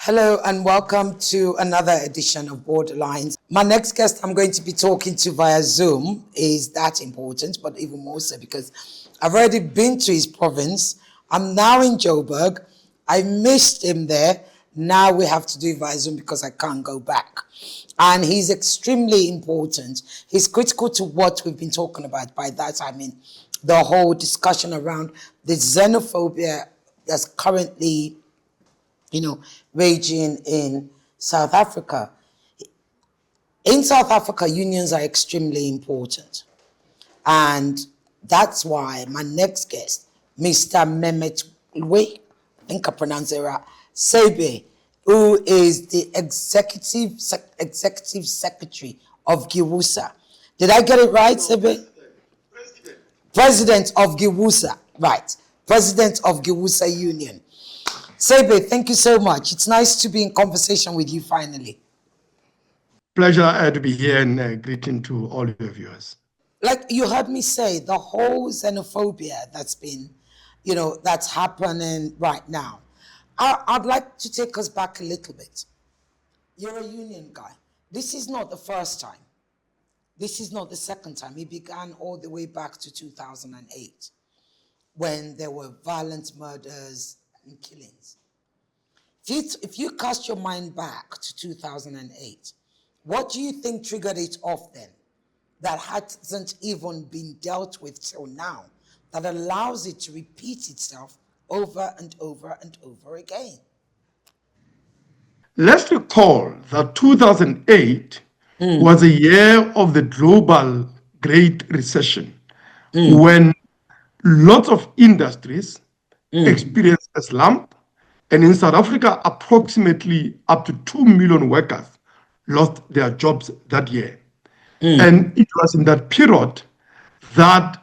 Hello and welcome to another edition of Borderlines. My next guest I'm going to be talking to via Zoom is that important, but even more so because I've already been to his province. I'm now in Joburg. I missed him there. Now we have to do it via Zoom because I can't go back. And he's extremely important. He's critical to what we've been talking about. By that I mean the whole discussion around the xenophobia that's currently raging in South Africa. In South Africa, unions are extremely important. And that's why my next guest, Mr. Mehmet Lwe, I think I pronounce it right, Sebe, who is the executive secretary of GIWUSA. Did I get it right, Sebe? President of GIWUSA, right. President of GIWUSA Union. Sebe, thank you so much. It's nice to be in conversation with you finally. Pleasure to be here and greeting to all your viewers. Like you heard me say, the whole xenophobia that's been, that's happening right now. I'd like to take us back a little bit. You're a union guy. This is not the first time. This is not the second time. It began all the way back to 2008 when there were violent murders and killings. If you cast your mind back to 2008, what do you think triggered it off then that hasn't even been dealt with till now that allows it to repeat itself over and over and over again? Let's recall that 2008 was a year of the global Great Recession when lots of industries experienced a slump. And in South Africa, approximately up to 2 million workers lost their jobs that year. And it was in that period that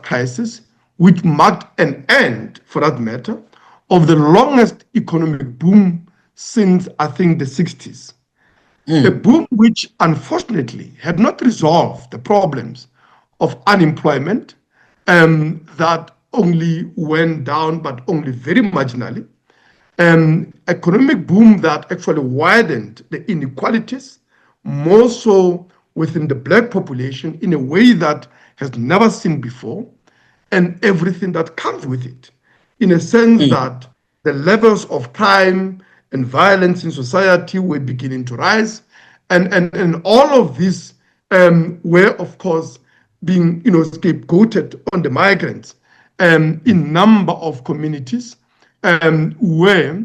crisis, which marked an end, for that matter, of the longest economic boom since, I think, the 60s. A boom which, unfortunately, had not resolved the problems of unemployment that only went down, but only very marginally. Economic boom that actually widened the inequalities, more so within the black population in a way that has never seen before, and everything that comes with it, in a sense that the levels of crime and violence in society were beginning to rise, and all of this were, of course, being scapegoated on the migrants in number of communities where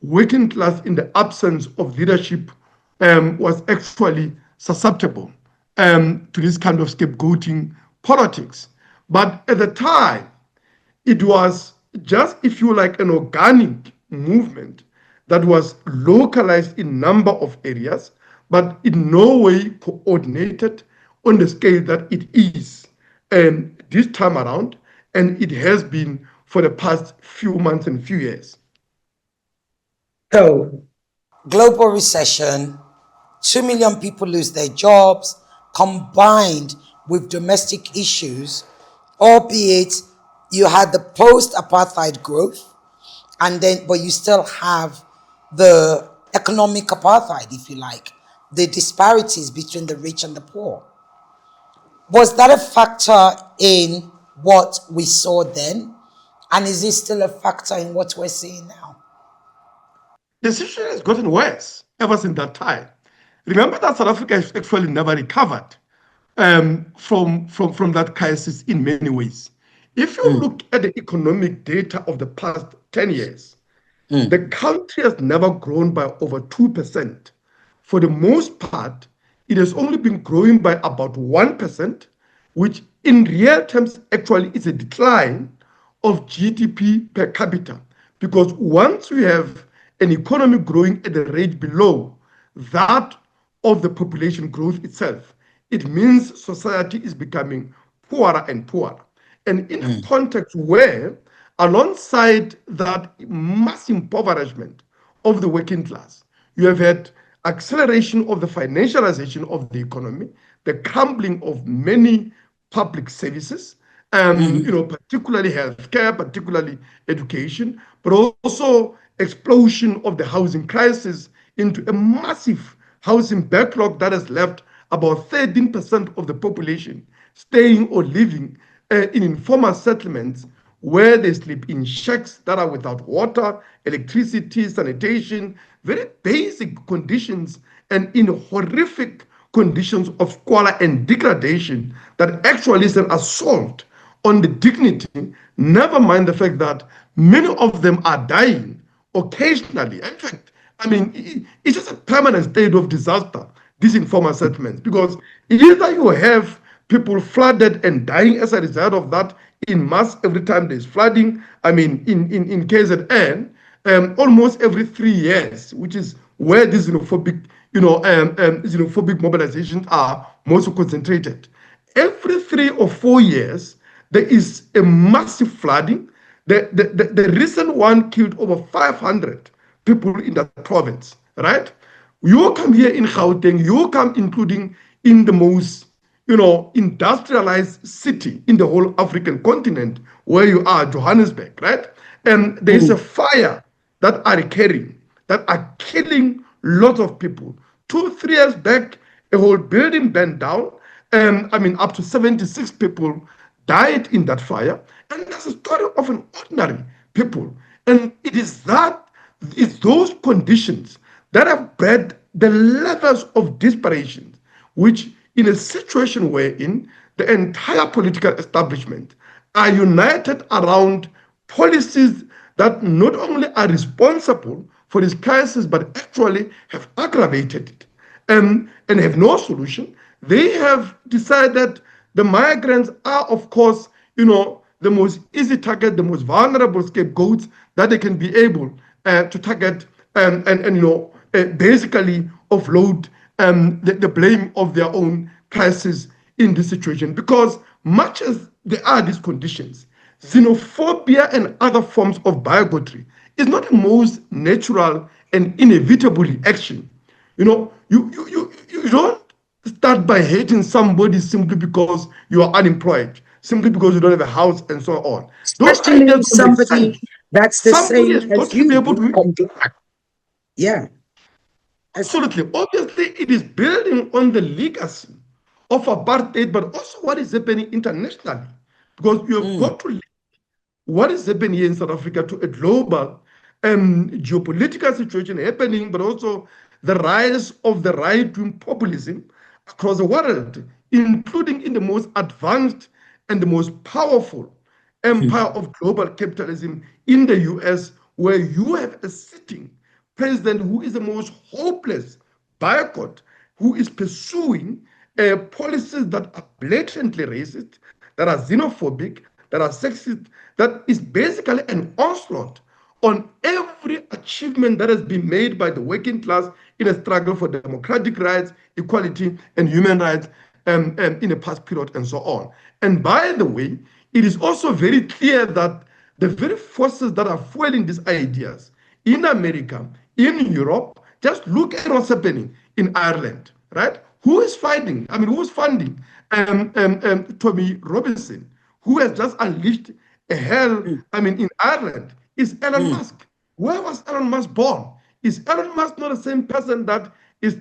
working class, in the absence of leadership, was actually susceptible to this kind of scapegoating politics. But at the time, it was just, if you like, an organic movement that was localized in number of areas, but in no way coordinated on the scale that it is this time around, and it has been for the past few months and few years. So, global recession, 2 million people lose their jobs, combined with domestic issues, albeit you had the post-apartheid growth, but you still have the economic apartheid, if you like, the disparities between the rich and the poor. Was that a factor in what we saw then? And is this still a factor in what we're seeing now? The situation has gotten worse ever since that time. Remember that South Africa has actually never recovered from that crisis in many ways. If you look at the economic data of the past 10 years, the country has never grown by over 2%. For the most part, it has only been growing by about 1%, which in real terms actually is a decline of GDP per capita. Because once we have an economy growing at a rate below that of the population growth itself, it means society is becoming poorer and poorer. And in a context where, alongside that mass impoverishment of the working class, you have had acceleration of the financialization of the economy, the crumbling of many public services, particularly healthcare, particularly education, but also explosion of the housing crisis into a massive housing backlog that has left about 13% of the population staying or living in informal settlements where they sleep in shacks that are without water, electricity, sanitation, very basic conditions, and in horrific conditions of squalor and degradation that actually is an assault on the dignity, never mind the fact that many of them are dying occasionally. In fact, I mean, it's just a permanent state of disaster, these informal settlements, because either you have people flooded and dying as a result of that in mass every time there's flooding. I mean, in KZN, almost every 3 years, which is where these xenophobic, xenophobic mobilizations are most concentrated. Every 3 or 4 years, there is a massive flooding. The recent one killed over 500 people in that province, right? You come here in Gauteng, you come including in the most, industrialized city in the whole African continent, where you are, Johannesburg, right? And there is a fire that are carrying, that are killing lots of people. 2, 3 years back, a whole building burned down. Up to 76 people died in that fire. And that's a story of an ordinary people. And it's those conditions that have bred the levels of desperation, which in a situation wherein the entire political establishment are united around policies that not only are responsible for this crisis, but actually have aggravated it, and have no solution. They have decided the migrants are, of course, the most easy target, the most vulnerable scapegoats that they can be able to target basically offload the blame of their own crisis in this situation. Because much as there are these conditions, xenophobia and other forms of bigotry is not the most natural and inevitable reaction. You don't start by hating somebody simply because you are unemployed, simply because you don't have a house, and so on. Those Especially ideas don't make somebody sense. that's the Somebody same has got as to be you. able to. Yeah. Absolutely. Obviously, it is building on the legacy of apartheid, but also what is happening internationally. Because you have got to link what is happening here in South Africa to a global geopolitical situation happening, but also the rise of the right-wing populism across the world, including in the most advanced and the most powerful empire of global capitalism in the US, where you have a sitting president who is the most hopeless bigot, who is pursuing policies that are blatantly racist, that are xenophobic, that are sexist, that is basically an onslaught on every achievement that has been made by the working class in a struggle for democratic rights, equality, and human rights in the past period, and so on. And by the way, it is also very clear that the very forces that are fueling these ideas in America, in Europe, just look at what's happening in Ireland, right? Who is fighting? I mean, who's funding Tommy Robinson, who has just unleashed a hell, in Ireland? Is Elon Musk. Where was Elon Musk born? Is Elon Musk not the same person that is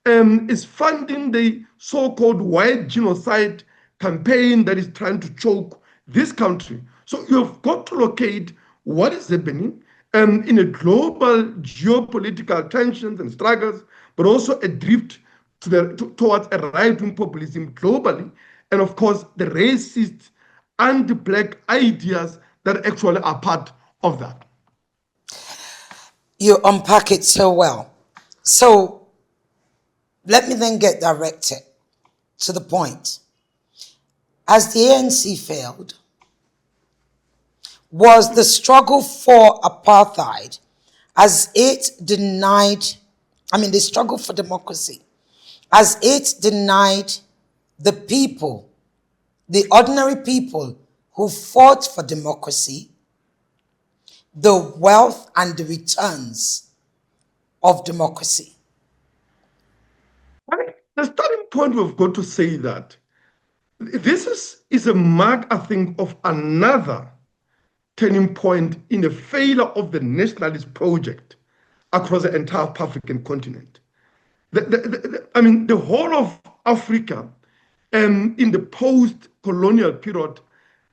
is funding the so-called white genocide campaign that is trying to choke this country? So you've got to locate what is happening in a global geopolitical tensions and struggles, but also a drift towards a right-wing populism globally, and of course the racist anti-black ideas that actually are part of that. You unpack it so well. So let me then get directed to the point. As the ANC failed, was the struggle for apartheid, as it denied, the struggle for democracy, as it denied the people, the ordinary people who fought for democracy, the wealth and the returns of democracy. The starting point we've got to say that this is a mark, I think, of another turning point in the failure of the nationalist project across the entire African continent. I mean, the whole of Africa in the post-colonial period,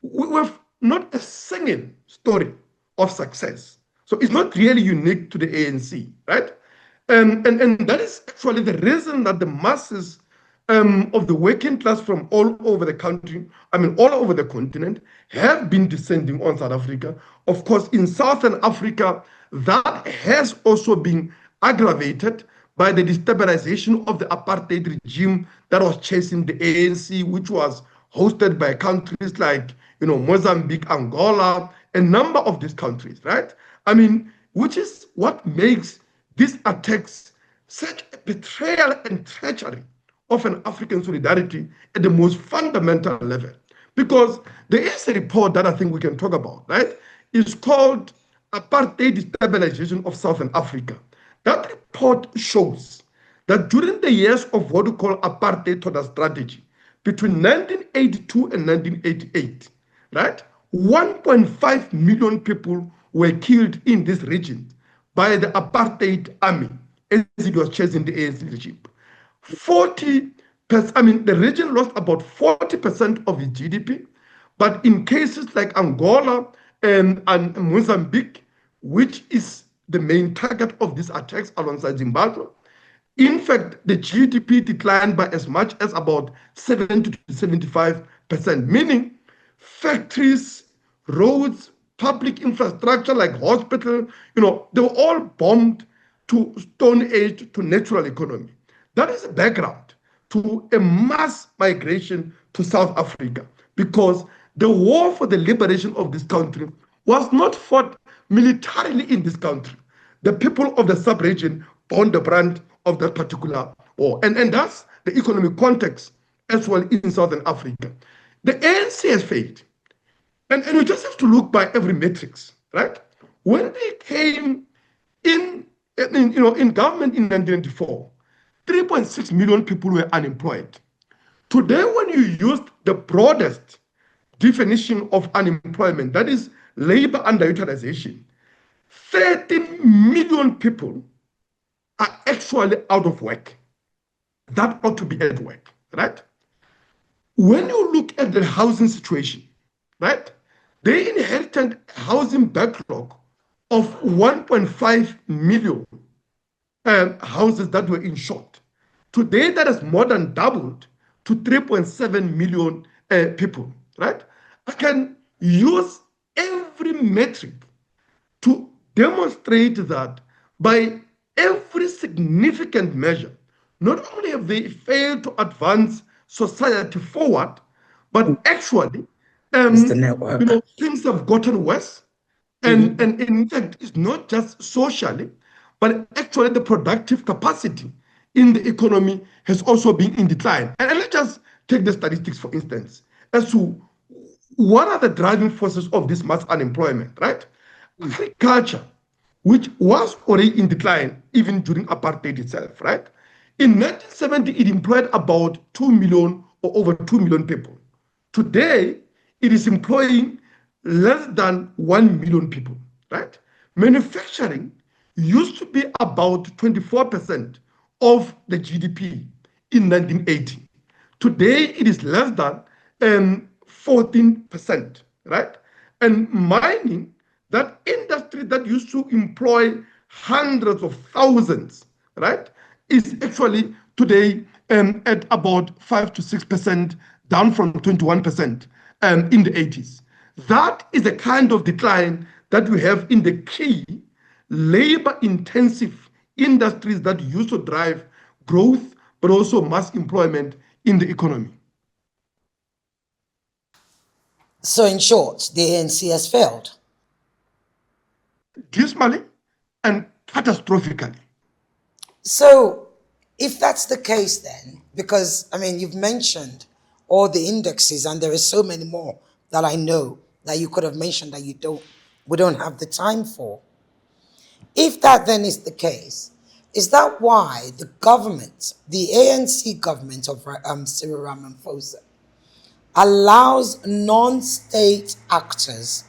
we have not a single story of success. So it's not really unique to the ANC, right? And that is actually the reason that the masses of the working class from all over the country, I mean, all over the continent, have been descending on South Africa. Of course, in Southern Africa, that has also been aggravated by the destabilization of the apartheid regime that was chasing the ANC, which was hosted by countries like, Mozambique, Angola, a number of these countries, right? I mean, which is what makes these attacks such a betrayal and treachery of an African solidarity at the most fundamental level. Because there is a report that I think we can talk about, right? It's called Apartheid Destabilization of Southern Africa. That report shows that during the years of what we call apartheid total strategy, between 1982 and 1988, right, 1.5 million people were killed in this region by the apartheid army as it was chasing the ANC regime. 40%, I mean, the region lost about 40% of its GDP, but in cases like Angola and Mozambique, which is the main target of these attacks alongside Zimbabwe, in fact, the GDP declined by as much as about 70 to 75%, meaning factories, roads, public infrastructure like hospital, they were all bombed to Stone Age to natural economy. That is the background to a mass migration to South Africa, because the war for the liberation of this country was not fought militarily in this country. The people of the sub-region bore the brunt of that particular war. And that's the economic context as well in Southern Africa. The ANC has failed. And you just have to look by every metrics, right? When they came in government in 1994, 3.6 million people were unemployed. Today, when you use the broadest definition of unemployment, that is labor underutilization, 13 million people are actually out of work. That ought to be at work, right? When you look at the housing situation, right, they inherited a housing backlog of 1.5 million houses that were in short. Today, that has more than doubled to 3.7 million people, right? I can use every metric to demonstrate that by every significant measure, not only have they failed to advance society forward, but actually, It's the network. things have gotten worse. And in fact, it's not just socially, but actually the productive capacity in the economy has also been in decline. And let's just take the statistics, for instance, as to what are the driving forces of this mass unemployment, right? Agriculture, which was already in decline even during apartheid itself, right? In 1970, it employed about 2 million or over 2 million people. Today, it is employing less than 1 million people, right? Manufacturing used to be about 24% of the GDP in 1980. Today, it is less than 14%, right? And mining, that industry that used to employ hundreds of thousands, right, is actually today at about 5 to 6%, down from 21% in the 80s. That is the kind of decline that we have in the key labor-intensive industries that used to drive growth, but also mass employment in the economy. So in short, the ANC has failed. Dismally and catastrophically. So if that's the case then, because I mean, you've mentioned all the indexes and there are so many more that I know that you could have mentioned that we don't have the time for. If that then is the case, is that why the government, the ANC government of Cyril Ramaphosa, allows non-state actors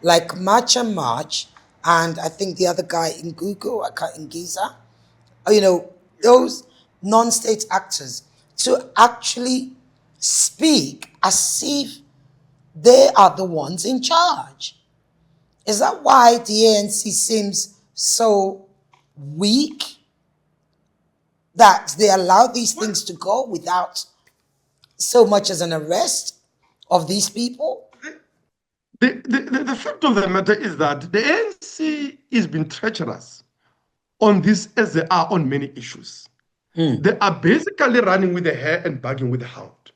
like March and March, and I think the other guy in Google, in Giza, those non-state actors to actually speak as if they are the ones in charge. Is that why the ANC seems so weak, that they allow these things to go without so much as an arrest of these people? The fact of the matter is that the ANC has been treacherous on this as they are on many issues. They are basically running with the hare and barking with the hound.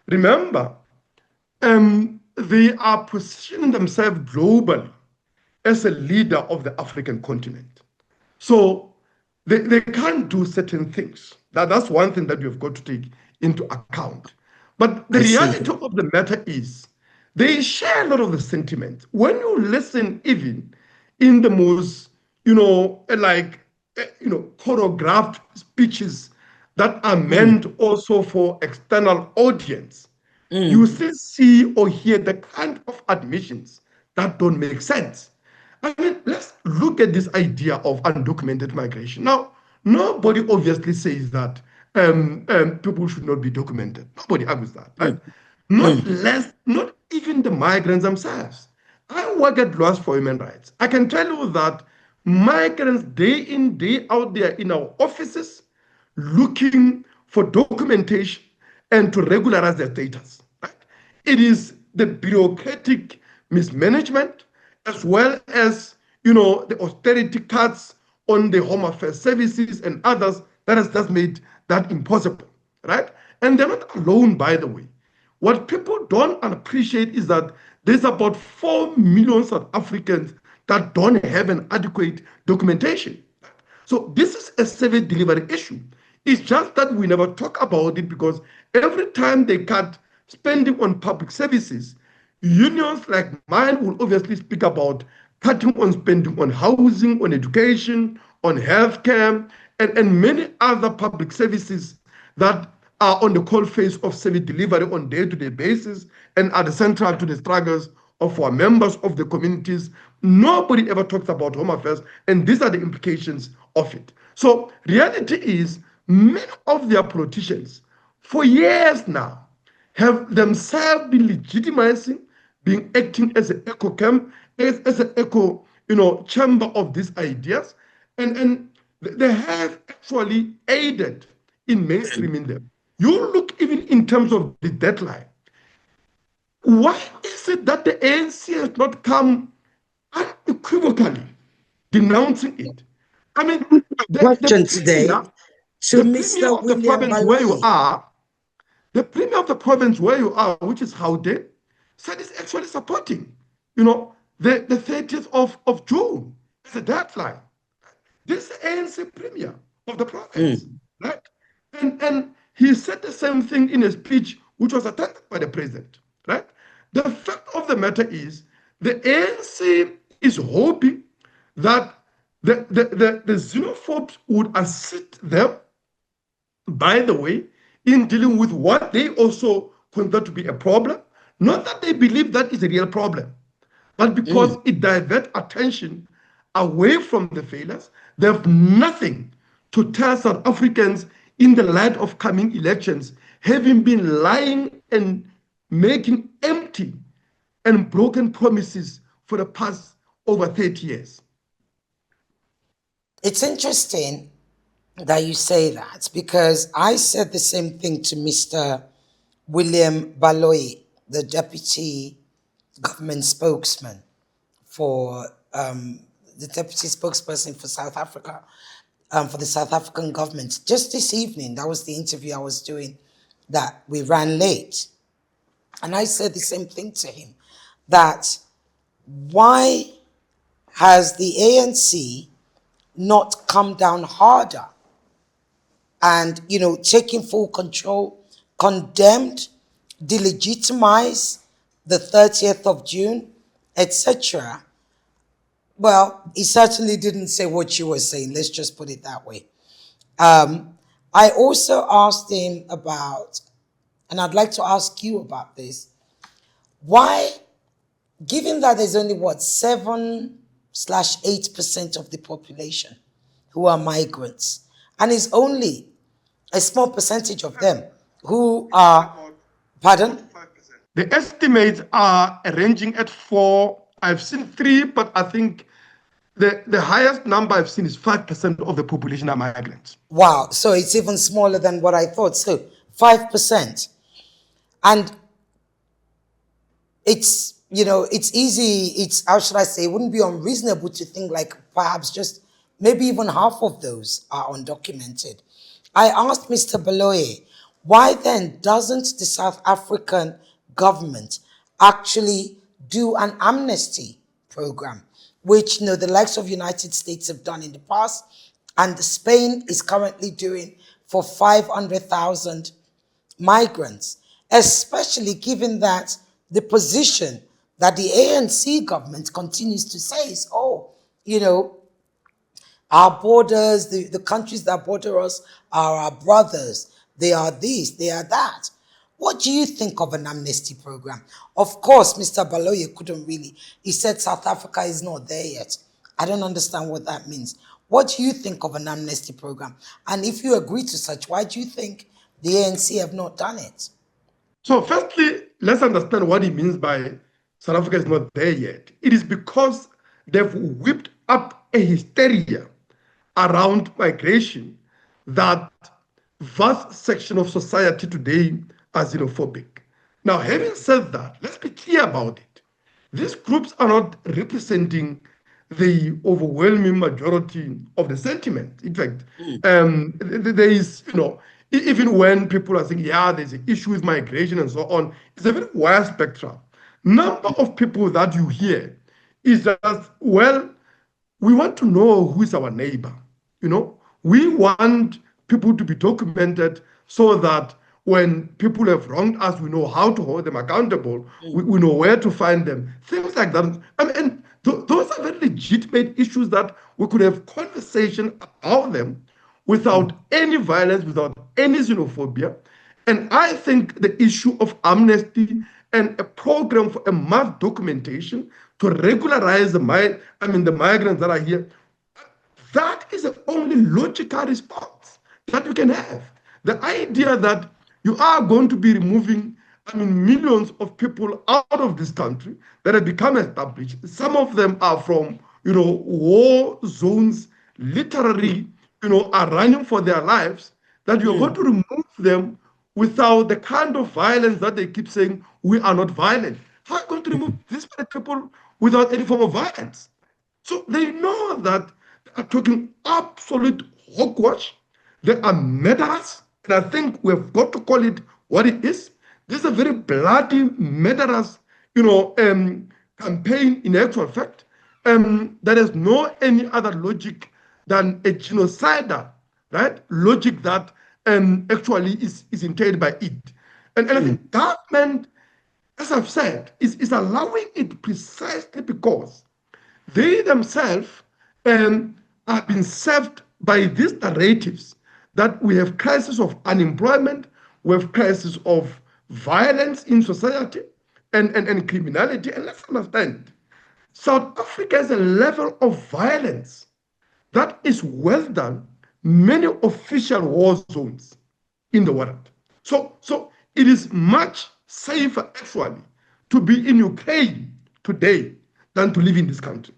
Remember, they are positioning themselves globally as a leader of the African continent. So they can't do certain things. That's one thing that you've got to take into account. But the reality of the matter is they share a lot of the sentiment. When you listen, even in the most, choreographed speeches that are meant also for external audience, you still see or hear the kind of admissions that don't make sense. I mean, let's look at this idea of undocumented migration. Now, nobody obviously says that people should not be documented. Nobody argues that, right? Not even the migrants themselves. I work at Lawyers for Human Rights. I can tell you that migrants, day in, day out, they are in our offices looking for documentation and to regularize their status. Right? It is the bureaucratic mismanagement as well as the austerity cuts on the Home Affairs services and others that has just made that impossible, right? And they're not alone, by the way. What people don't appreciate is that there's about 4 million South Africans that don't have an adequate documentation. So this is a service delivery issue. It's just that we never talk about it because every time they cut spending on public services, unions like mine will obviously speak about cutting on spending on housing, on education, on healthcare, and many other public services that are on the cold face of service delivery on day-to-day basis and are central to the struggles of our members of the communities. Nobody ever talks about Home Affairs, and these are the implications of it. So reality is many of their politicians for years now have themselves been legitimizing, being acting as an echo camp, as an echo, chamber of these ideas, and they have actually aided in mainstreaming them. You look even in terms of the deadline. Why is it that the ANC has not come unequivocally denouncing it? I mean, Question today to the Mr. premier of the William province where you Baloyi. are, the premier of the province where you are, which is Gauteng, said it's actually supporting, the 30th of June as a deadline. This is the ANC premier of the province, right? And he said the same thing in a speech which was attended by the president, right? The fact of the matter is the ANC is hoping that the xenophobes would assist them, by the way, in dealing with what they also consider to be a problem. Not that they believe that is a real problem, but because it diverts attention away from the failures. They have nothing to tell South Africans in the light of coming elections, having been lying and making empty and broken promises for the past over 30 years. It's interesting that you say that because I said the same thing to Mr. William Baloyi, the deputy government spokesman for the deputy spokesperson for South Africa, for the South African government. Just this evening, that was the interview I was doing that we ran late. And I said the same thing to him, that why has the ANC not come down harder and, taking full control, condemned, delegitimized the 30th of June, etc.? Well, he certainly didn't say what you were saying. Let's just put it that way. I also asked him about, and I'd like to ask you about this, why given that there's only what 7/8% of the population who are migrants, and it's only a small percentage of them who are, pardon? The estimates are ranging at 4. I've seen 3, but I think the highest number I've seen is 5% of the population are migrants. Wow, so it's even smaller than what I thought. So 5%. And it's, it's easy, how should I say, it wouldn't be unreasonable to think like perhaps just maybe even half of those are undocumented. I asked Mr. Baloye, why then doesn't the South African government actually do an amnesty program, which the likes of United States have done in the past, and Spain is currently doing for 500,000 migrants, especially given that the position that the ANC government continues to say is, our borders, the countries that border us are our brothers. They are this, they are that. What do you think of an amnesty program? Of course, Mr. Baloye couldn't really. He said South Africa is not there yet. I don't understand what that means. What do you think of an amnesty program? And if you agree to such, why do you think the ANC have not done it? So firstly, let's understand what he means by South Africa is not there yet. It is because they've whipped up a hysteria around migration that vast section of society today are xenophobic. Now, having said that, let's be clear about it. These groups are not representing the overwhelming majority of the sentiment. In fact, there is, even when people are saying, yeah, there's an issue with migration and so on, it's a very wide spectrum. Number of people that you hear is that, well, we want to know who is our neighbor. We want people to be documented so that when people have wronged us, we know how to hold them accountable. We know where to find them. Things like that. And those are very legitimate issues that we could have conversation about them without any violence, without any xenophobia. And I think the issue of amnesty and a program for a mass documentation to regularize the migrants that are here, that is the only logical response that you can have. The idea that you are going to be removing, millions of people out of this country that have become established. Some of them are from, war zones, literally, are running for their lives, that you're going to remove them without the kind of violence that they keep saying, we are not violent. How are you going to remove these people without any form of violence? So they know that they are talking absolute hogwash. They are murderers. And I think we've got to call it what it is. This is a very bloody, murderous, campaign in actual fact. There is no any other logic than a genocidal, right? Logic that actually is entailed by it. And I think government, as I've said, is allowing it precisely because they themselves have been served by these narratives that we have crisis of unemployment, we have crisis of violence in society and criminality. And let's understand, South Africa has a level of violence that is worse than many official war zones in the world. So it is much safer actually to be in Ukraine today than to live in this country.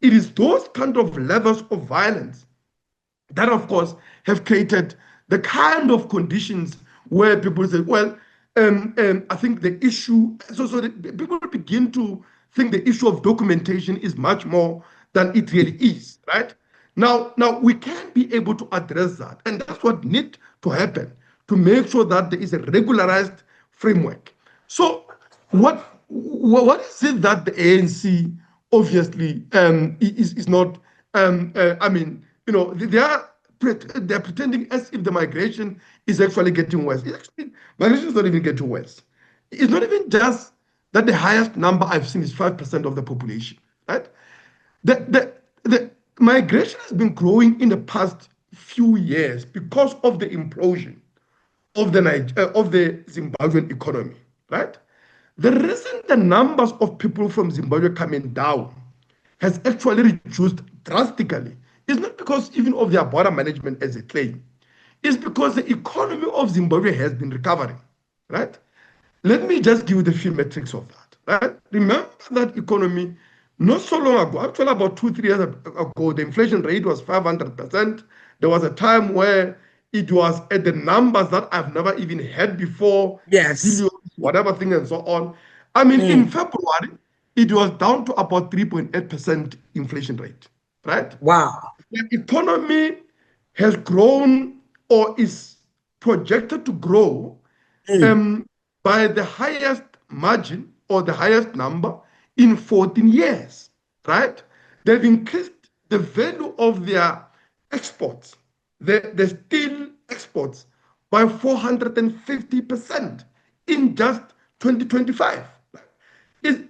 It is those kind of levels of violence that, of course, have created the kind of conditions where people say, well, I think the issue, people begin to think the issue of documentation is much more than it really is, right? Now we can be able to address that, and that's what needs to happen to make sure that there is a regularized framework. So what is it that the ANC obviously is not? They're pretending as if the migration is actually getting worse. Migration is not even getting worse. It's not even just that the highest number I've seen is 5% of the population, right? The migration has been growing in the past few years because of the implosion of the Zimbabwean economy, right? The reason the numbers of people from Zimbabwe coming down has actually reduced drastically is not because even of their border management as a claim. It's because the economy of Zimbabwe has been recovering, right? Let me just give you the few metrics of that, right? Remember that economy not so long ago, actually about 2, 3 years ago, the inflation rate was 500%. There was a time where it was at the numbers that I've never even had before, Yes. zillions, whatever thing and so on. I mean, in February, it was down to about 3.8% inflation rate, right? Wow. The economy has grown or is projected to grow by the highest margin or the highest number in 14 years, right? They've increased the value of their exports, the steel exports, by 450% in just 2025.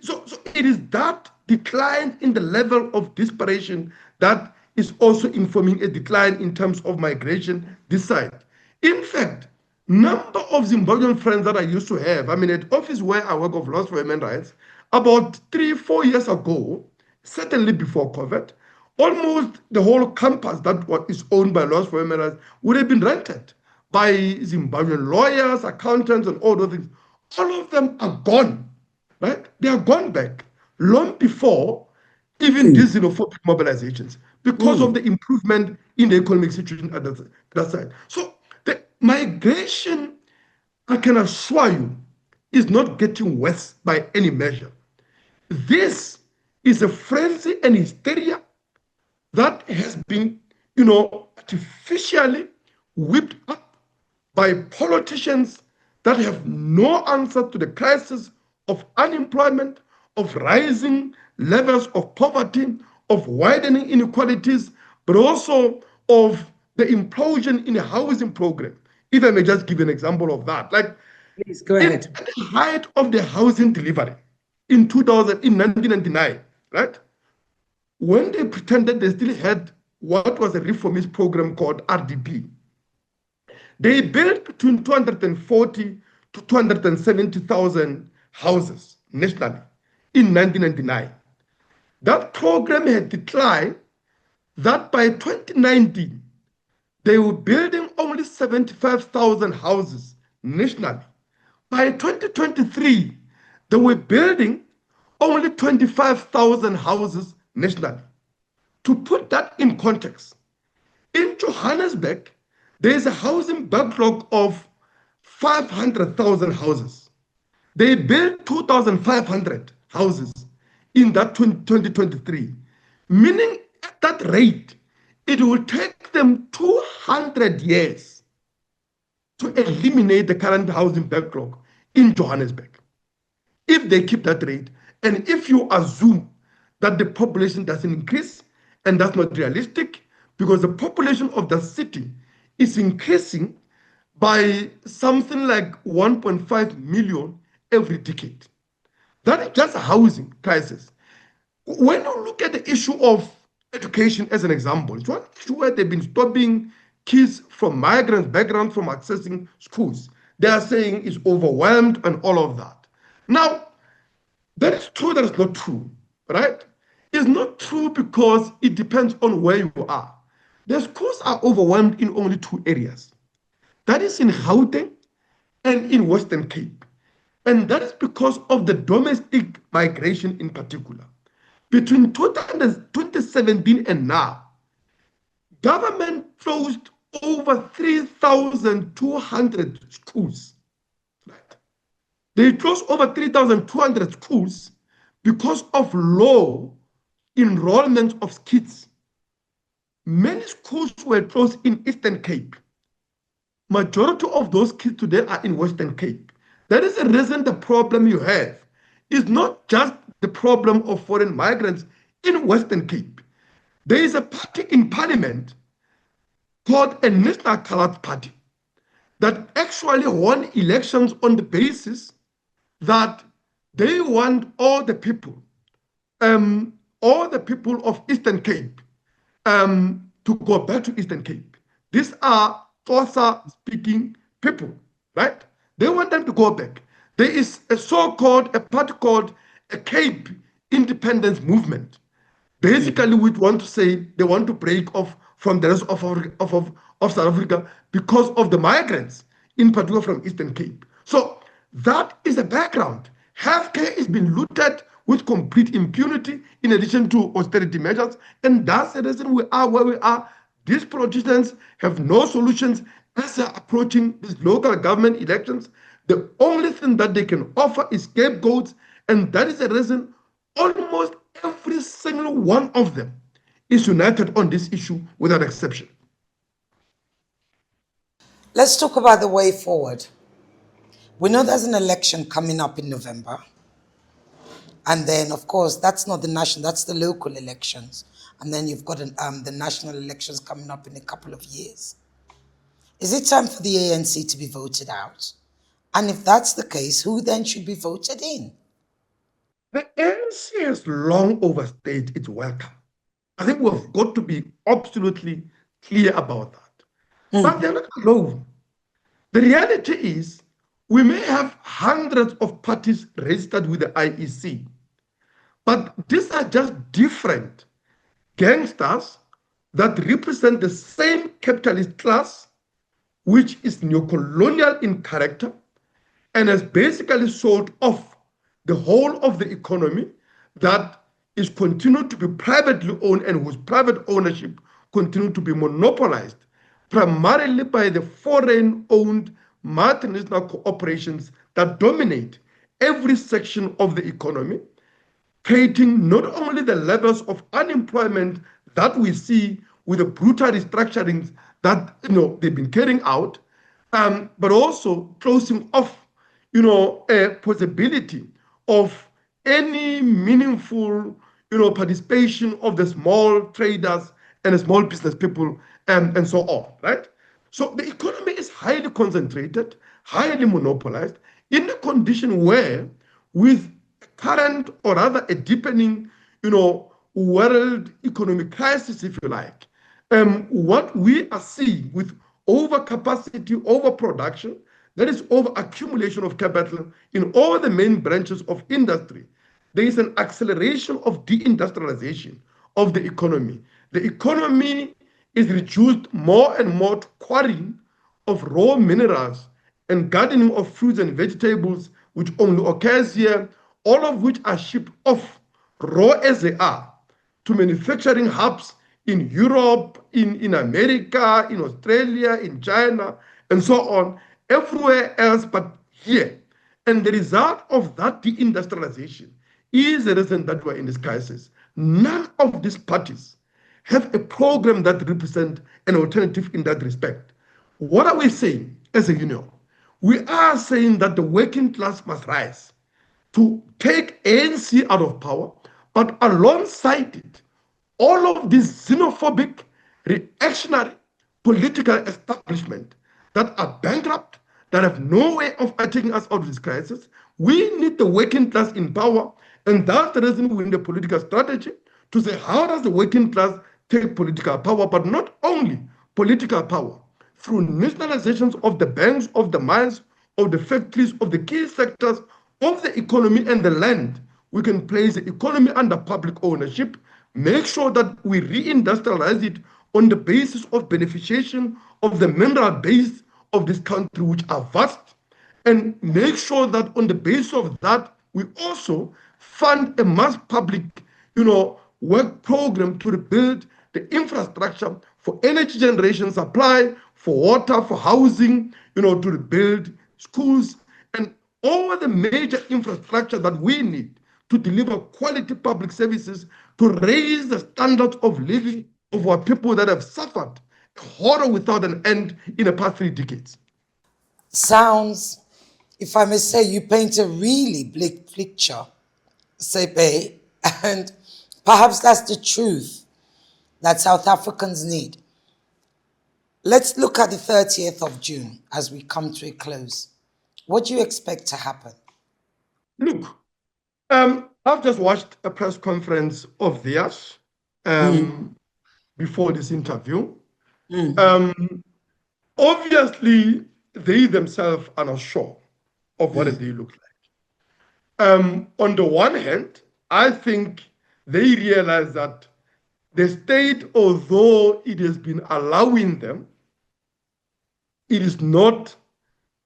So it is that decline in the level of desperation that is also informing a decline in terms of migration this side. In fact, number of Zimbabwean friends that I used to have, I mean, at office where I work of Laws for Human Rights, about 3, 4 years ago, certainly before COVID, almost the whole campus that is owned by Laws for Human Rights would have been rented by Zimbabwean lawyers, accountants, and all those things. All of them are gone, right? They are gone back long before even these xenophobic mobilizations because of the improvement in the economic situation at that side. So the migration, I can assure you, is not getting worse by any measure. This is a frenzy and hysteria that has been, artificially whipped up by politicians that have no answer to the crisis of unemployment, of rising levels of poverty, of widening inequalities, but also of the implosion in the housing program. If I may just give an example of that. Like, please go ahead. at the height of the housing delivery in 1999, right? When they pretended they still had what was a reformist program called RDP, they built between 240 to 270,000 houses nationally in 1999. That program had declined that by 2019, they were building only 75,000 houses nationally. By 2023, they were building only 25,000 houses nationally. To put that in context, in Johannesburg, there is a housing backlog of 500,000 houses. They built 2,500 houses in that 2023, meaning at that rate, it will take them 200 years to eliminate the current housing backlog in Johannesburg. If they keep that rate, and if you assume that the population doesn't increase, and that's not realistic, because the population of the city is increasing by something like 1.5 million every decade. That is just a housing crisis. When you look at the issue of education as an example, it's one issue where they've been stopping kids from migrant backgrounds from accessing schools. They are saying it's overwhelmed and all of that. Now, that is true, that is not true, right? It's not true because it depends on where you are. The schools are overwhelmed in only 2 areas. That is in Gauteng and in Western Cape. And that is because of the domestic migration in particular. Between 2017 and now, government closed over 3,200 schools. Right? They closed over 3,200 schools because of low enrollment of kids. Many schools were closed in Eastern Cape. Majority of those kids today are in Western Cape. That is the reason the problem you have is not just the problem of foreign migrants in Western Cape. There is a party in parliament called a National Colored Party that actually won elections on the basis that they want all the people of Eastern Cape to go back to Eastern Cape. These are Xhosa speaking people, right? They want them to go back. there is a party called a Cape Independence Movement. Basically, we want to say they want to break off from the rest of South Africa because of the migrants, in particular from Eastern Cape. So that is the background. Healthcare is being looted with complete impunity in addition to austerity measures. And that's the reason we are where we are. These politicians have no solutions as they're approaching these local government elections. The only thing that they can offer is scapegoats. And that is the reason almost every single one of them is united on this issue without exception. Let's talk about the way forward. We know there's an election coming up in November. And then, of course, that's not the national, that's the local elections. And then you've got the national elections coming up in a couple of years. Is it time for the ANC to be voted out? And if that's the case, who then should be voted in? The ANC has long overstayed its welcome. I think we've got to be absolutely clear about that. But they're not alone. The reality is we may have hundreds of parties registered with the IEC, but these are just different gangsters that represent the same capitalist class, which is neocolonial in character and has basically sold off the whole of the economy that is continued to be privately owned and whose private ownership continued to be monopolized primarily by the foreign-owned multinational corporations that dominate every section of the economy, creating not only the levels of unemployment that we see with the brutal restructurings that they've been carrying out, but also closing off a possibility of any meaningful participation of the small traders and the small business people and so on, right? So the economy is highly concentrated, highly monopolized in a condition where with current or rather a deepening world economic crisis, if you like, what we are seeing with overcapacity, overproduction, that is over accumulation of capital in all the main branches of industry. There is an acceleration of deindustrialization of the economy. The economy is reduced more and more to quarrying of raw minerals and gardening of fruits and vegetables, which only occurs here, all of which are shipped off raw as they are to manufacturing hubs in Europe, in America, in Australia, in China, and so on, everywhere else but here. And the result of that deindustrialization is the reason that we're in this crisis. None of these parties have a program that represents an alternative in that respect. What are we saying as a union? We are saying that the working class must rise to take ANC out of power, but alongside it, all of this xenophobic, reactionary political establishment that are bankrupt, that have no way of taking us out of this crisis. We need the working class in power, and that's the reason we need a political strategy to say, how does the working class take political power, but not only political power, through nationalizations of the banks, of the mines, of the factories, of the key sectors of the economy and the land. We can place the economy under public ownership, make sure that we reindustrialize it on the basis of beneficiation of the mineral base of this country, which are vast, and make sure that on the basis of that, we also fund a mass public, work program to rebuild the infrastructure for energy generation supply, for water, for housing, to rebuild schools and all the major infrastructure that we need to deliver quality public services, to raise the standard of living of our people that have suffered horror without an end in the past 3 decades. Sounds, if I may say, you paint a really bleak picture, Sepe, and perhaps that's the truth that South Africans need. Let's look at the 30th of June as we come to a close. What do you expect to happen? Look, I've just watched a press conference of theirs before this interview. Obviously, they themselves are not sure of what they look like. On the one hand, I think they realize that the state, although it has been allowing them, it is not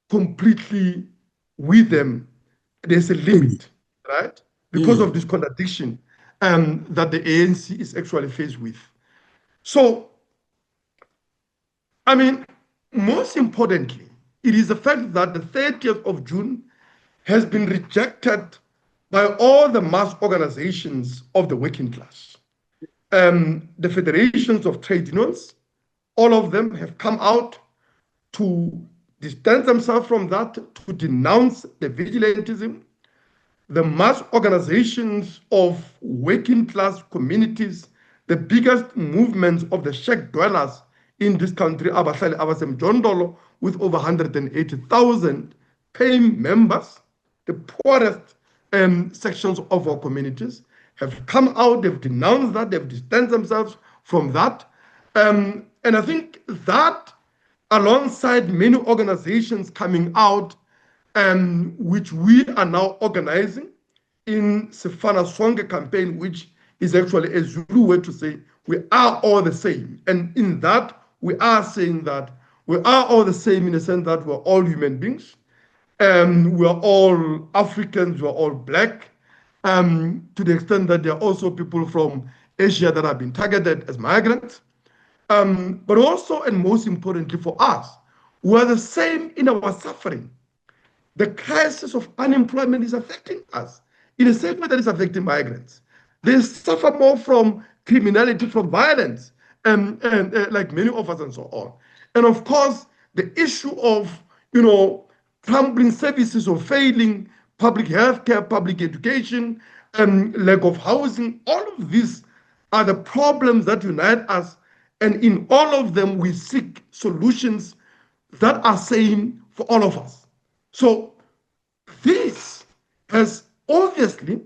completely with them. There's a limit, right? Because of this contradiction that the ANC is actually faced with. So, I mean, most importantly, it is the fact that the 30th of June has been rejected by all the mass organizations of the working class. The federations of trade unions, all of them have come out to distance themselves from that, to denounce the vigilantism. The mass organizations of working class communities, the biggest movements of the shack dwellers in this country, Abasemjondolo, with over 180,000 paying members, the poorest sections of our communities, have come out, they've denounced that, they've distanced themselves from that. And I think that, alongside many organizations coming out, which we are now organizing in Sifana Sonke campaign, which is actually a Zulu way to say we are all the same. And in that, we are saying that we are all the same in the sense that we're all human beings. We're all Africans, we're all black, to the extent that there are also people from Asia that have been targeted as migrants. But also, and most importantly for us, we're the same in our suffering. The crisis of unemployment is affecting us in the same way that it's affecting migrants. They suffer more from criminality, from violence, and like many of us and so on. And of course, the issue of, crumbling services or failing public health care, public education, lack of housing, all of these are the problems that unite us. And in all of them, we seek solutions that are same for all of us. So this has obviously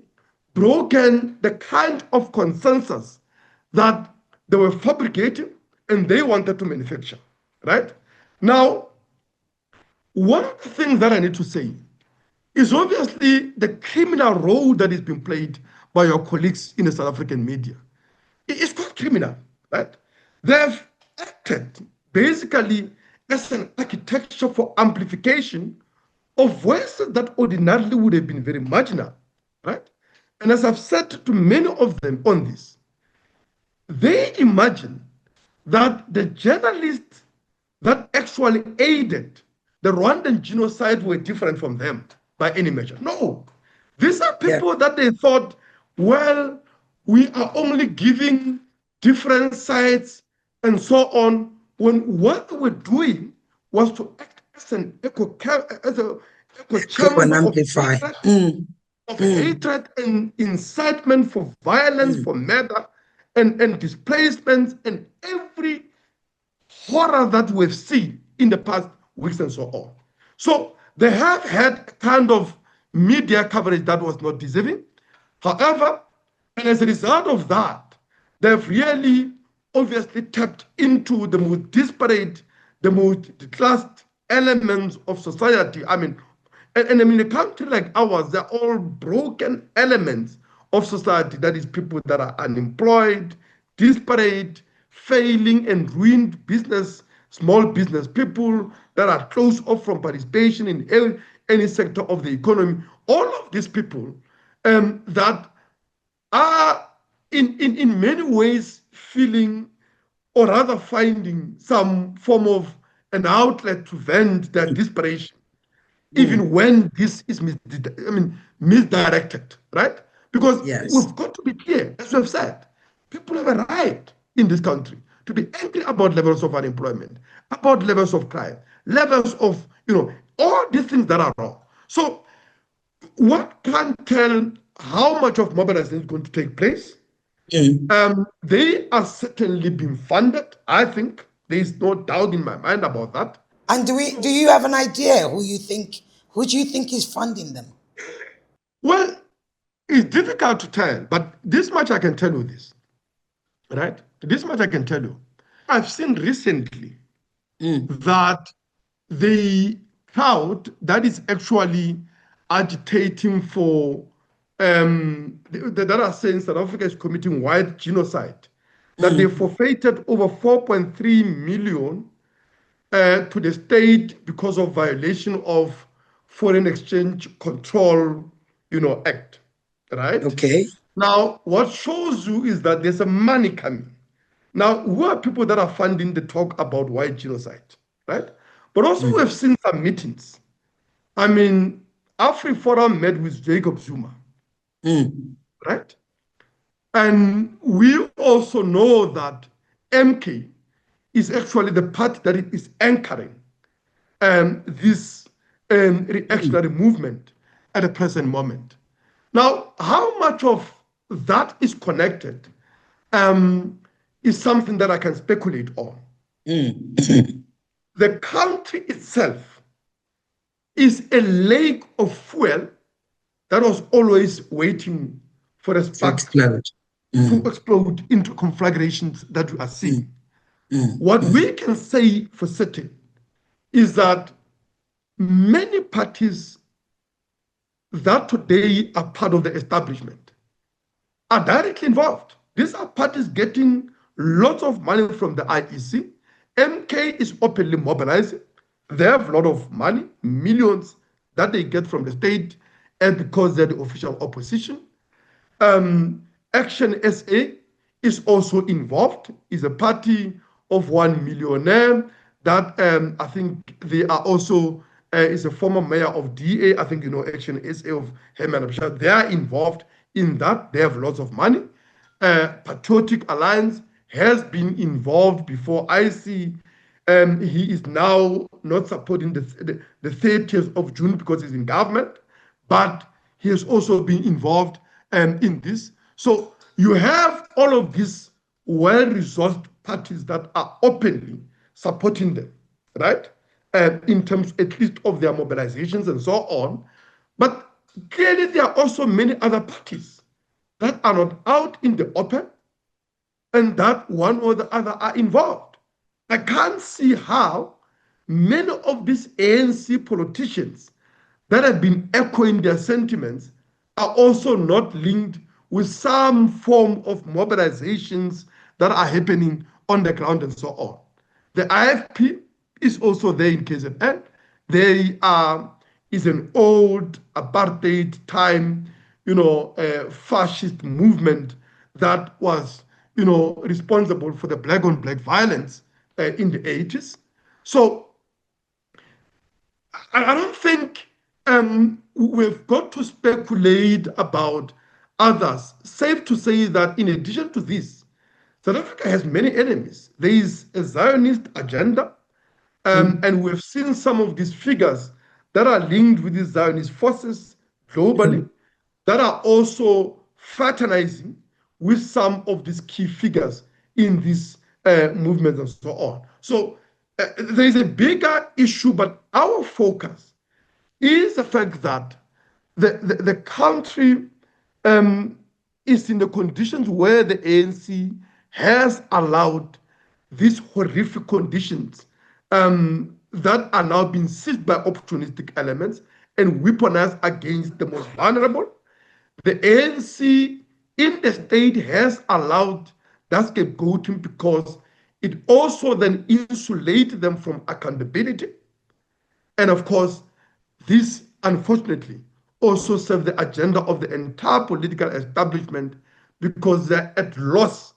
broken the kind of consensus that they were fabricating and they wanted to manufacture, right? Now, one of the things that I need to say is obviously the criminal role that is being played by your colleagues in the South African media. It's quite criminal, right? They've acted basically as an architecture for amplification of voices that ordinarily would have been very marginal, right? And as I've said to many of them on this, they imagine that the journalists that actually aided the Rwandan genocide were different from them by any measure. No, these are people that they thought, well, we are only giving different sides and so on, when what they were doing was to act as an echo chamber of hatred and incitement for violence, for murder, and displacements, and every horror that we've seen in the past weeks and so on. So they have had kind of media coverage that was not deserving. However, and as a result of that, they've really obviously tapped into the most disparate, the most declassed elements of society. I mean, and in a country like ours, they're all broken elements of society. That is, people that are unemployed, disparate, failing and ruined business, small business, people that are closed off from participation in any sector of the economy. All of these people that are in many ways feeling, or rather finding some form of an outlet to vent their desperation, even when this is misdirected, right? Because we've got to be clear, as we've said, people have a right in this country to be angry about levels of unemployment, about levels of crime, levels of, all these things that are wrong. So one can't tell how much of mobilization is going to take place. They are certainly being funded. I think there is no doubt in my mind about that. And do you have an idea who do you think is funding them? Well, it's difficult to tell, but this much I can tell you this, right? This much I can tell you. I've seen recently that the crowd that is actually agitating for that are saying South Africa is committing white genocide, that they forfeited over 4.3 million to the state because of violation of Foreign Exchange Control, Act, right? Okay. Now, what shows you is that there's a money coming. Now, who are people that are funding the talk about white genocide, right? But also we have seen some meetings. I mean, AfriForum met with Jacob Zuma, right? And we also know that MK is actually the party that is anchoring this reactionary movement at the present moment. Now, how much of that is connected is something that I can speculate on. The country itself is a lake of fuel that was always waiting for a spark to explode into conflagrations that we are seeing. What we can say for certain is that many parties that today are part of the establishment are directly involved. These are parties getting lots of money from the IEC. MK is openly mobilizing. They have a lot of money, millions that they get from the state, and because they're the official opposition. Action SA is also involved, is a party of one millionaire that I think they are also, is a former mayor of DA, I think you know Action SA of Herman Abshad. They are involved in that. They have lots of money. Patriotic Alliance has been involved before. I see he is now not supporting the 30th of June because he's in government, but he has also been involved in this. So you have all of these well-resourced parties that are openly supporting them, right? In terms at least of their mobilizations and so on. But clearly there are also many other parties that are not out in the open and that one or the other are involved. I can't see how many of these ANC politicians that have been echoing their sentiments are also not linked with some form of mobilizations that are happening on the ground and so on. The IFP is also there in KZN. They is an old apartheid time, fascist movement that was, responsible for the black on black violence in the 80s. So I don't think we've got to speculate about others. Safe to say that in addition to this, South Africa has many enemies. There is a Zionist agenda, and we've seen some of these figures that are linked with the Zionist forces globally that are also fraternizing with some of these key figures in these movements and so on. So there is a bigger issue, but our focus is the fact that the country is in the conditions where the ANC has allowed these horrific conditions that are now being seized by opportunistic elements and weaponized against the most vulnerable. The ANC in the state has allowed that scapegoating because it also then insulates them from accountability. And of course, this unfortunately also serves the agenda of the entire political establishment because they're at loss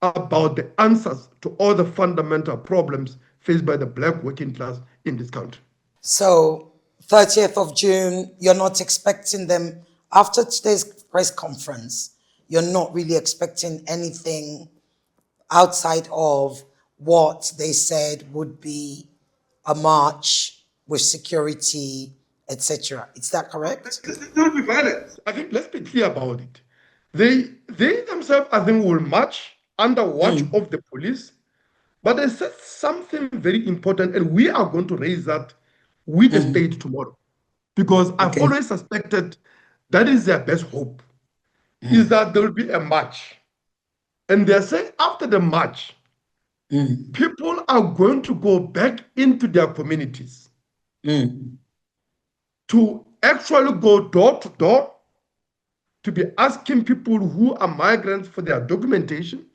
about the answers to all the fundamental problems faced by the black working class in this country. So 30th of June, you're not expecting them, after today's press conference, you're not really expecting anything outside of what they said would be a march with security, etc. Is that correct? There will be violence. I think let's be clear about it. They themselves, I think, will march under watch of the police. But they said something very important, and we are going to raise that with the state tomorrow. Because I've always suspected that is their best hope, is that there will be a march. And they're saying after the march, people are going to go back into their communities to actually go door to door to be asking people who are migrants for their documentation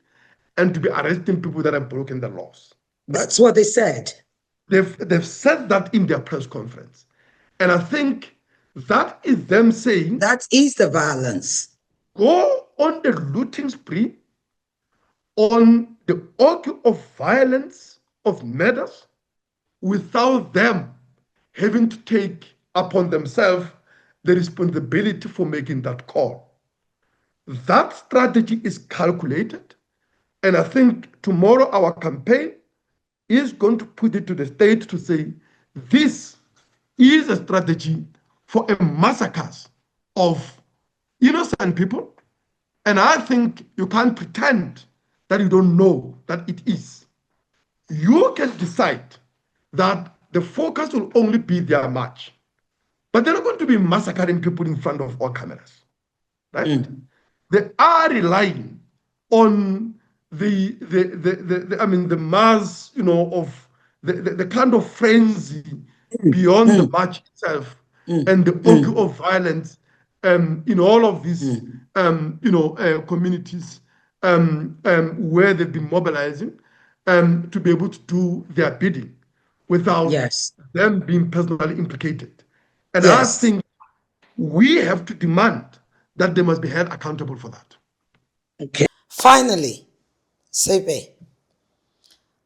and to be arresting people that have broken the laws. That's what they said. They've said that in their press conference. And I think that is them saying, that is the violence. Go on the looting spree, on the orgy of violence, of murders, without them having to take upon themselves the responsibility for making that call. That strategy is calculated, and I think tomorrow our campaign is going to put it to the state to say this is a strategy for a massacres of innocent people, and I think you can't pretend that you don't know that it is. You can decide that the focus will only be their march, but they're not going to be massacring people in front of all cameras, right? They are relying on the mass, of the kind of frenzy beyond the march itself and the orgy of violence in all of these communities where they've been mobilizing to be able to do their bidding without them being personally implicated. And I think we have to demand that they must be held accountable for that. Okay. Finally, Sebe,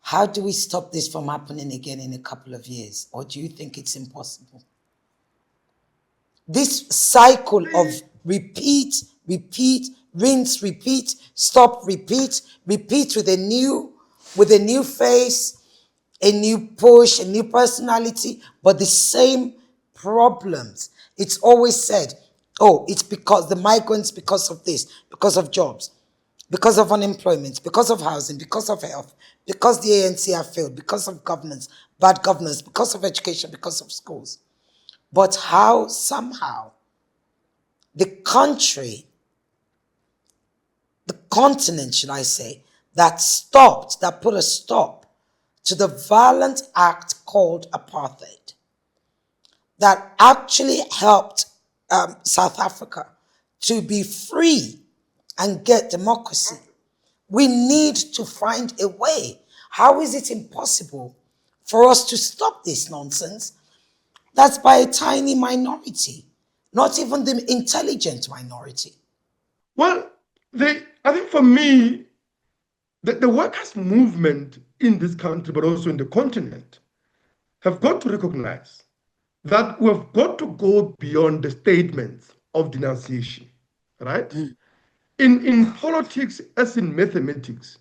how do we stop this from happening again in a couple of years? Or do you think it's impossible? This cycle of repeat, rinse, repeat, stop, repeat with a new face, a new push, a new personality, but the same problems. It's always said, oh, it's because the migrants, because of this, because of jobs, because of unemployment, because of housing, because of health, because the ANC have failed, because of governance, bad governance, because of education, because of schools. But how somehow the country, the continent, should I say, that put a stop to the violent act called apartheid, that actually helped South Africa to be free and get democracy. We need to find a way. How is it impossible for us to stop this nonsense? That's by a tiny minority, not even the intelligent minority. Well, I think for me, the workers' movement in this country, but also in the continent, have got to recognize that we've got to go beyond the statements of denunciation, right? In politics, as in mathematics,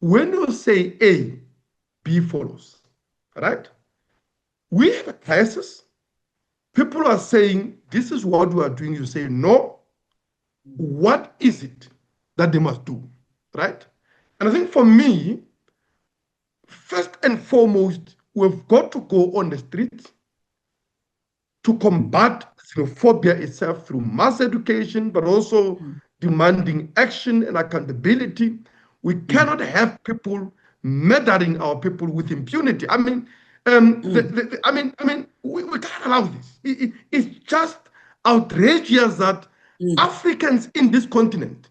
when you say A, B follows, right? We have a crisis. People are saying, this is what we are doing. You say, no. What is it that they must do, right? And I think for me, first and foremost, we've got to go on the streets to combat xenophobia itself through mass education, but also demanding action and accountability. We cannot have people murdering our people with impunity. I mean, we can't allow this. It's just outrageous that Africans in this continent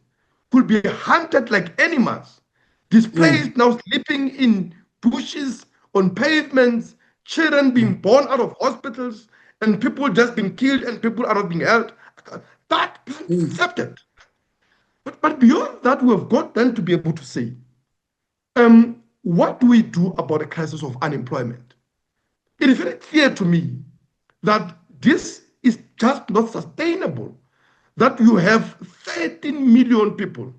could be hunted like animals, displaced, now sleeping in bushes, on pavements, children being born out of hospitals, and people just being killed and people are not being held. That can't be accepted. But beyond that, we have got then to be able to say, what do we do about the crisis of unemployment? It is very clear to me that this is just not sustainable, that you have 13 million people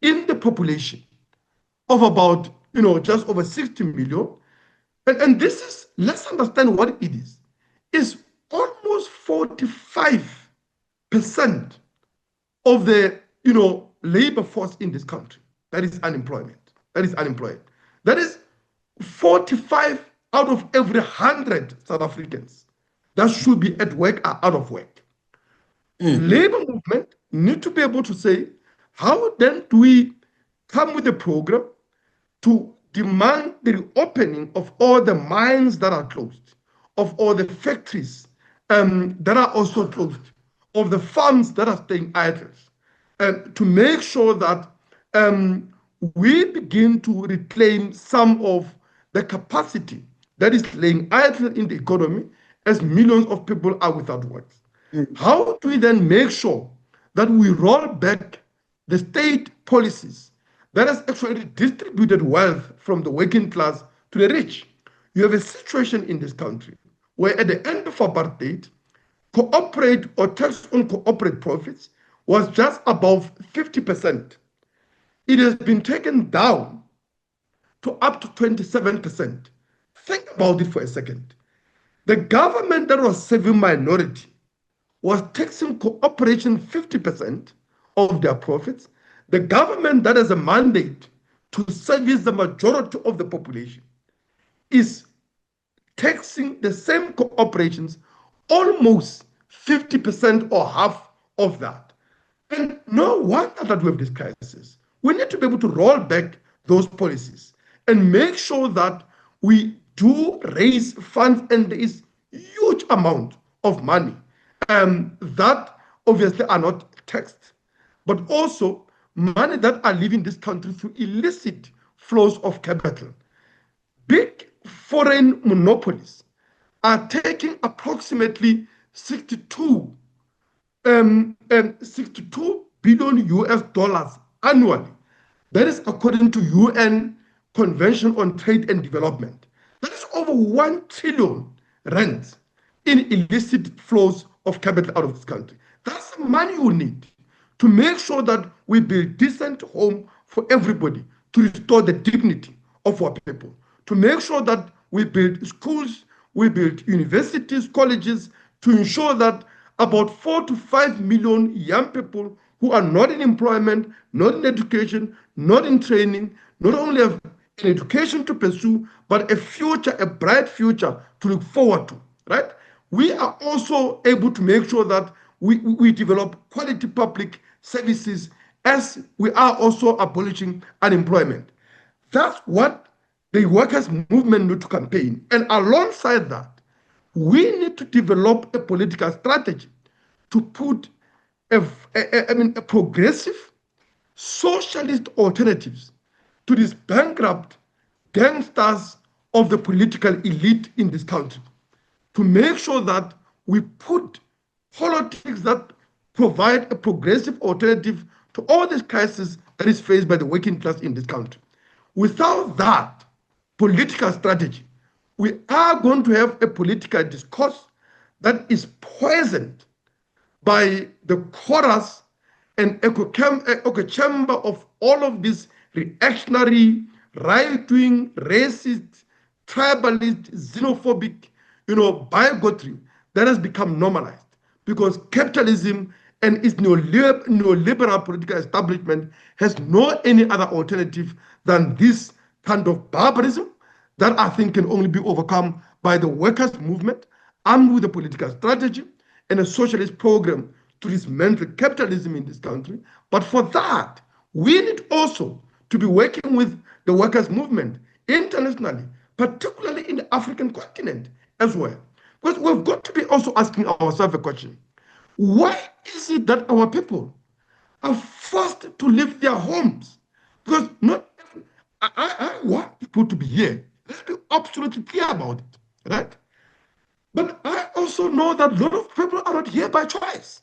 in the population of about, just over 60 million. And this is, let's understand what it is. It's almost 45% of the, labor force in this country that is unemployed. That is 45 out of every 100 South Africans that should be at work are out of work. Labor movement need to be able to say, how then do we come with a program to demand the reopening of all the mines that are closed, of all the factories that are also closed, of the farms that are staying idle, to make sure that we begin to reclaim some of the capacity that is laying idle in the economy as millions of people are without work. How do we then make sure that we roll back the state policies that has actually distributed wealth from the working class to the rich? You have a situation in this country where at the end of apartheid, cooperate or tax on cooperate profits was just above 50%. It has been taken down to up to 27%. Think about it for a second. The government that was serving minority was taxing cooperation 50% of their profits. The government that has a mandate to service the majority of the population is taxing the same cooperations almost 50% or half of that. And no wonder that we have this crisis. We need to be able to roll back those policies and make sure that we do raise funds, and there is huge amount of money that obviously are not taxed, but also money that are leaving this country through illicit flows of capital. Big foreign monopolies are taking approximately 62 billion US dollars annually. That is according to UN Convention on Trade and Development. That is over 1 trillion rands in illicit flows of capital out of this country. That's the money you need to make sure that we build decent home for everybody, to restore the dignity of our people, to make sure that we build schools, we build universities, colleges, to ensure that about 4 to 5 million young people who are not in employment, not in education, not in training, not only have an education to pursue, but a future, a bright future to look forward to, right? We are also able to make sure that we develop quality public services as we are also abolishing unemployment. That's what the workers' movement need to campaign. And alongside that, we need to develop a political strategy to put a progressive socialist alternatives to these bankrupt gangsters of the political elite in this country, to make sure that we put politics that provide a progressive alternative to all this crisis that is faced by the working class in this country. Without that political strategy, we are going to have a political discourse that is poisoned by the chorus and echo chamber of all of this reactionary, right-wing, racist, tribalist, xenophobic, bigotry that has become normalized because capitalism and its neoliberal political establishment has no any other alternative than this kind of barbarism that I think can only be overcome by the workers' movement, armed with a political strategy and a socialist program to dismantle capitalism in this country. But for that, we need also to be working with the workers' movement internationally, particularly in the African continent as well. Because we've got to be also asking ourselves a question. Why is it that our people are forced to leave their homes? Because I want people to be here. Let's be absolutely clear about it, right? But I also know that a lot of people are not here by choice,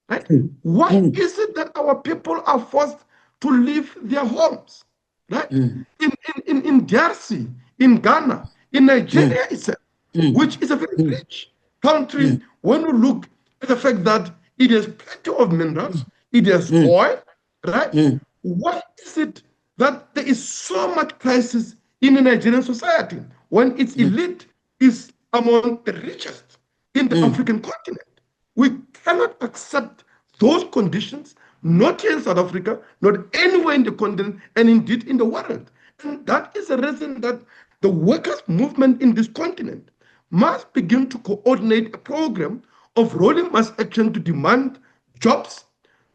right? Why is it that our people are forced to leave their homes, right? In DRC, in Ghana, in Nigeria itself, which is a very rich country when we look at the fact that it has plenty of minerals, it has oil, right? Why is it that there is so much crisis in the Nigerian society when its elite is among the richest in the African continent? We cannot accept those conditions, not here in South Africa, not anywhere in the continent, and indeed in the world. And that is the reason that the workers' movement in this continent must begin to coordinate a program of rolling mass action to demand jobs,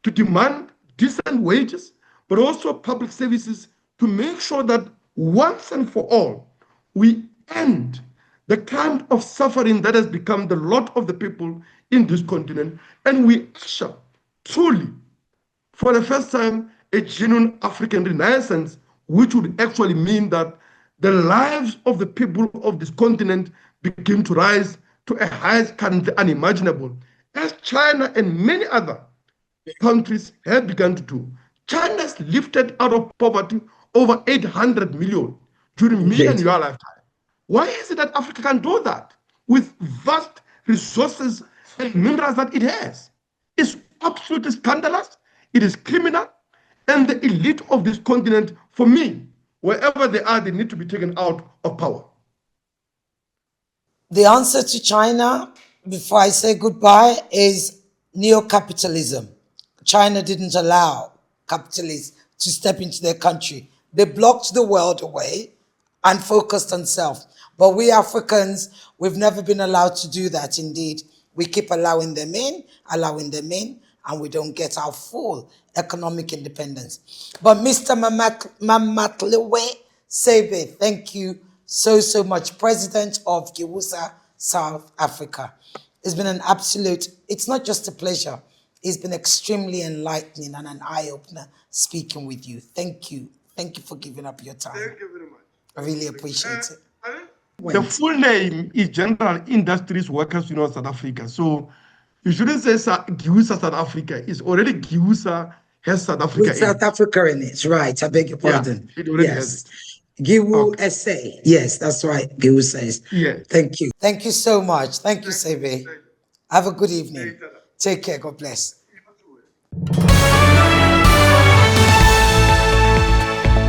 to demand decent wages, but also public services to make sure that once and for all, we end the kind of suffering that has become the lot of the people in this continent, and we usher truly, for the first time, a genuine African renaissance, which would actually mean that the lives of the people of this continent begin to rise to a height currently unimaginable, as China and many other countries have begun to do. China's lifted out of poverty over 800 million during me and your lifetime. Why is it that Africa can do that with vast resources and minerals that it has? It's absolutely scandalous. It is criminal. And the elite of this continent, for me, wherever they are, they need to be taken out of power. The answer to China, before I say goodbye, is neo-capitalism. China didn't allow capitalists to step into their country. They blocked the world away and focused on self. But we Africans, we've never been allowed to do that. Indeed, we keep allowing them in, and we don't get our full economic independence. But Mr. Mamatlewe Sebe, thank you so much, President of GIWUSA South Africa. It's been an absolute, it's not just a pleasure, it's been extremely enlightening and an eye-opener speaking with you. Thank you. Thank you for giving up your time. Thank you very much. I really appreciate it. The full name is General Industries Workers Union of South Africa. So you shouldn't say GIWUSA South Africa. It's already GIWUSA has South Africa. With South Africa in it, right? I beg your pardon. Yeah, it already has it. GIWU SA. Yes, that's right. GIWU says. Yes. Thank you. Thank you so much. Thank you, Sebe. Have a good evening. Take care. God bless.